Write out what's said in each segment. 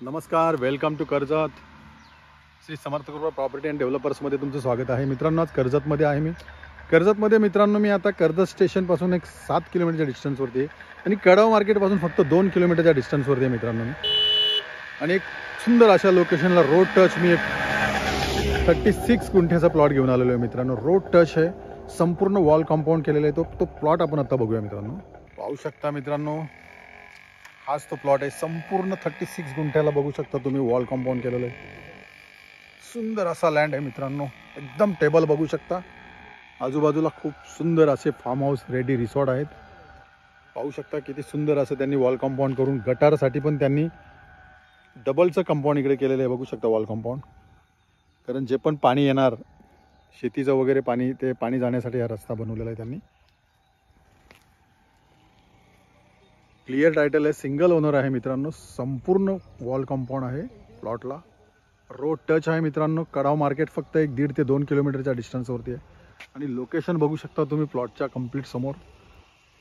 नमस्कार, welcome to Karjat. Shri Samarth कृपा property and डेव्हलपर्समध्ये तुमचं स्वागत आहे. मित्रांनो, आज कर्जतमध्ये आहे मी. कर्जतमध्ये मित्रांनो मी आता कर्जत स्टेशनपासून एक 7 किलोमीटरच्या डिस्टन्सवरती आहे आणि कडाव मार्केटपासून फक्त 2 किलोमीटरच्या डिस्टन्सवरती आहे मित्रांनो मी. आणि एक सुंदर अशा लोकेशनला रोड टच मी एक 36 गुंठ्याचा प्लॉट घेऊन आलेलो आहे मित्रांनो. रोड टच आहे, संपूर्ण वॉल कंपाऊंड केलेलं आहे. तो प्लॉट आपण आता बघूया मित्रांनो. पाहू शकता मित्रांनो, हाच तो प्लॉट आहे. संपूर्ण 36 गुंठ्याला बघू शकता तुम्ही वॉल कंपाऊंड केलेलं आहे. सुंदर असा लँड आहे मित्रांनो, एकदम टेबल बघू शकता. आजूबाजूला खूप सुंदर असे फार्म हाऊस रेडी रिसॉर्ट आहेत. पाहू शकता किती सुंदर असं त्यांनी वॉल कंपाऊंड करून, गटारसाठी पण त्यांनी डबलचं कंपाऊंड इकडे केलेलं आहे. बघू शकता वॉल कंपाऊंड, कारण जे पण पाणी येणार शेतीचं वगैरे पाणी, ते पाणी जाण्यासाठी हा रस्ता बनवलेला आहे त्यांनी. क्लिअर टायटल आहे, सिंगल ओनर आहे मित्रांनो. संपूर्ण वॉल कंपाऊंड आहे प्लॉटला. रोड टच आहे मित्रांनो. कडाव मार्केट फक्त 1.5 ते 2 किलोमीटरच्या डिस्टन्सवरती आहे. आणि लोकेशन बघू शकता तुम्ही प्लॉटच्या कंप्लीट समोर.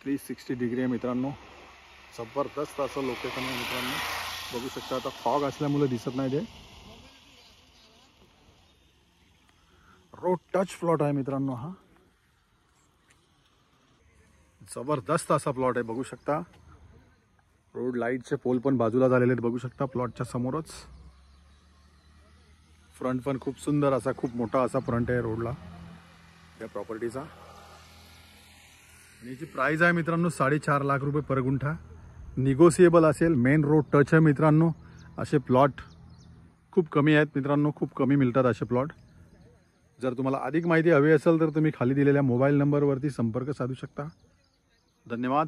360 डिग्री आहे मित्रांनो. जबरदस्त असं लोकेशन आहे मित्रांनो. बघू शकता, आता फॉग असल्यामुळे दिसत नाही ते. रोड टच प्लॉट आहे मित्रांनो हा. जबरदस्त असा प्लॉट आहे, बघू शकता. रोड लाईटचे पोल पण बाजूला झालेले आहेत, बघू शकता प्लॉटच्या समोरच. फ्रंट पण खूप सुंदर असा, खूप मोठा असा फ्रंट आहे रोडला या प्रॉपर्टीचा. आणि याची प्राइस आहे मित्रांनो 4.5 लाख रुपये पर गुंठा. निगोसिएबल असेल. मेन रोड टच आहे मित्रांनो. असे प्लॉट खूप कमी आहेत मित्रांनो, खूप कमी मिळतात असे प्लॉट. जर तुम्हाला अधिक माहिती हवी असेल तर तुम्ही खाली दिलेल्या मोबाईल नंबरवरती संपर्क साधू शकता. धन्यवाद.